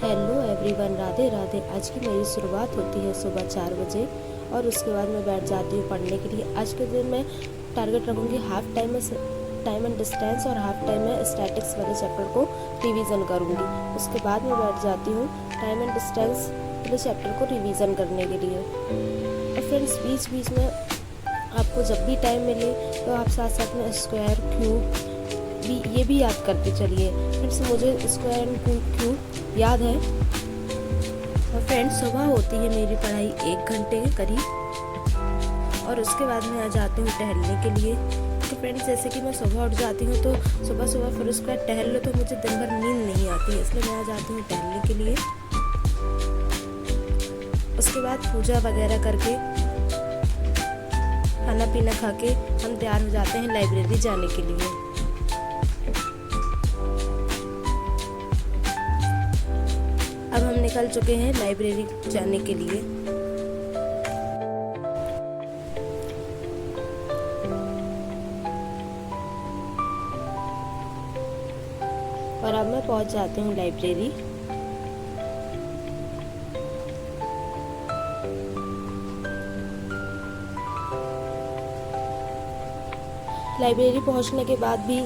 Hello everyone, Radhe Radhe. आज की मेरी शुरुआत होती है सुबह 4 बजे और उसके बाद मैं बैठ जाती हूँ पढ़ने के लिए। आज के दिन मैं टारगेट रखूँगी हाफ टाइम में टाइम एंड डिस्टेंस और हाफ टाइम में स्टैटिक्स वाले चैप्टर को रिवीजन करूँगी। उसके बाद मैं बैठ जाती हूँ टाइम एंड डिस्टेंस वाले चैप्टर को रिवीजन करने के लिए। और फ्रेंड्स, बीच बीच में आपको जब भी टाइम मिले तो आप साथ साथ में स्क्वायर, क्यूब ये भी याद करते चलिए। फ्रेंड्स, मुझे स्क्वायर एंड क्यूब याद है। और फ्रेंड्स, सुबह होती है मेरी पढ़ाई 1 घंटे के करीब और उसके बाद मैं आ जाती हूँ टहलने के लिए। तो फ्रेंड्स, जैसे कि मैं सुबह उठ जाती हूँ तो सुबह फिर उसके बाद टहल लो तो मुझे दिन भर नींद नहीं आती है, इसलिए मैं आ जाती हूँ टहलने के लिए। उसके बाद पूजा वगैरह करके खाना पीना खा के हम तैयार हो जाते हैं लाइब्रेरी जाने के लिए। अब हम निकल चुके हैं लाइब्रेरी जाने के लिए। और अब मैं पहुंच जाती हूँ लाइब्रेरी। लाइब्रेरी पहुंचने के बाद भी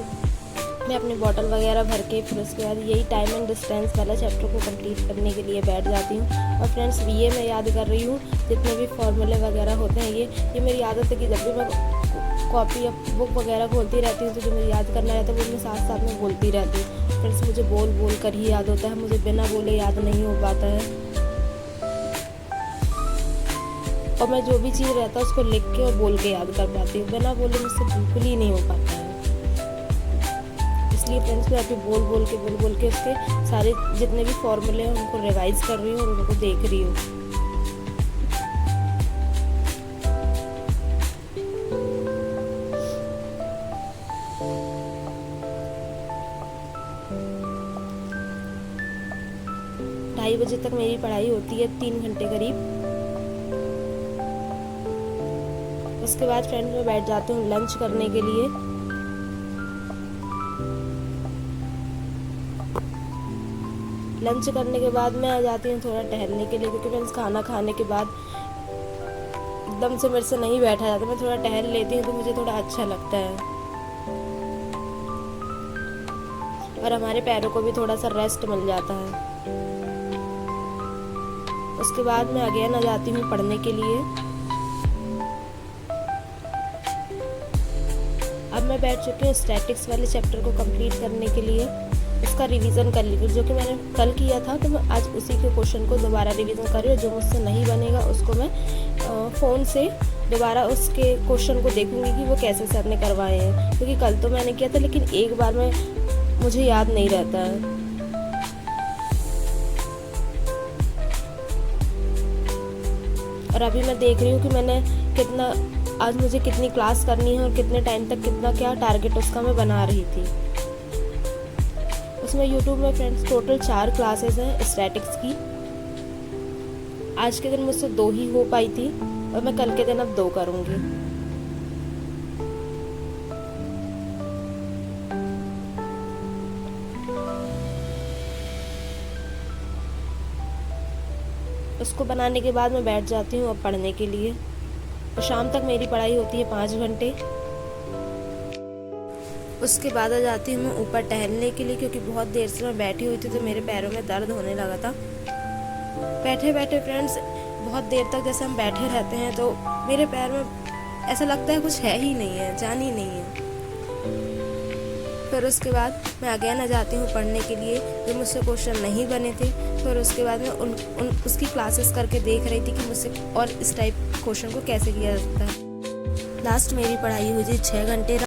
मैं अपनी बॉटल वगैरह भर के फिर उसके बाद यही टाइम एंड डिस्टेंस वाला चैप्टर को कंप्लीट करने के लिए बैठ जाती हूँ। और फ्रेंड्स, ये मैं याद कर रही हूँ जितने भी फॉर्मूले वगैरह होते हैं। ये मेरी आदत है कि जब भी मैं कॉपी या बुक वगैरह खोलती रहती हूँ तो जो मुझे याद करना रहता है वो मैं साथ साथ में बोलती रहती हूँ। फ्रेंड्स, मुझे बोल बोल कर ही याद होता है, मुझे बिना बोले याद नहीं हो पाता है। और मैं जो भी चीज़ रहता है उसको लिख के और बोल के याद कर पाती हूँ, बिना बोले मुझसे बिल्कुल ही नहीं हो पाता है। इसलिए फ्रेंड्स, मैं अभी बोल बोल के उसके सारे जितने भी फॉर्मूले हैं उनको रिवाइज कर रही हूँ और उनको देख रही हूँ। ढाई बजे तक मेरी पढ़ाई होती है, 3 घंटे करीब। उसके बाद फ्रेंड्स मैं बैठ जाती हूँ लंच करने के लिए। लंच करने के बाद मैं आ जाती हूँ थोड़ा टहलने के लिए, क्योंकि फ्रेंड्स खाना खाने के बाद एकदम से मेरे से नहीं बैठा जाता। मैं थोड़ा टहल लेती हूँ तो मुझे थोड़ा अच्छा लगता है और हमारे पैरों को भी थोड़ा सा रेस्ट मिल जाता है। उसके बाद मैं अगेन आ जाती हूँ पढ़ने के लिए। अब मैं बैठ चुकी हूँ स्टैटिक्स वाले चैप्टर को कंप्लीट करने के लिए। उसका रिवीजन कर ली, जो कि मैंने कल किया था, तो मैं आज उसी के क्वेश्चन को दोबारा रिवीजन कर रही हूँ। जो मुझसे नहीं बनेगा उसको मैं फ़ोन से दोबारा उसके क्वेश्चन को देखूंगी कि वो कैसे सर ने करवाए हैं, क्योंकि कल तो मैंने किया था लेकिन एक बार में मुझे याद नहीं रहता है। और अभी मैं देख रही हूँ कि मैंने आज मुझे कितनी क्लास करनी है और कितने टाइम तक कितना क्या टारगेट उसका मैं बना रही थी। उसमें यूट्यूब में फ्रेंड्स टोटल 4 क्लासेस हैं स्टैटिक्स की। आज के दिन मुझसे 2 ही हो पाई थी और मैं कल के दिन अब 2 करूँगी। उसको बनाने के बाद मैं बैठ जाती हूँ अब पढ़ने के लिए। और शाम तक मेरी पढ़ाई होती है 5 घंटे। उसके बाद आ जाती हूँ मैं ऊपर टहलने के लिए, क्योंकि बहुत देर से मैं बैठी हुई थी तो मेरे पैरों में दर्द होने लगा था। बैठे बैठे फ्रेंड्स बहुत देर तक जैसे हम बैठे रहते हैं तो मेरे पैर में ऐसा लगता है कुछ है ही नहीं है, जान ही नहीं है। फिर उसके बाद मैं अगेन आ जाती हूँ पढ़ने के लिए, जो मुझसे क्वेश्चन नहीं बने थे। फिर उसके बाद मैं उसकी क्लासेस करके देख रही थी कि मुझसे और इस टाइप क्वेश्चन को कैसे किया जाता है। लास्ट मेरी पढ़ाई हुई थी 6 घंटे।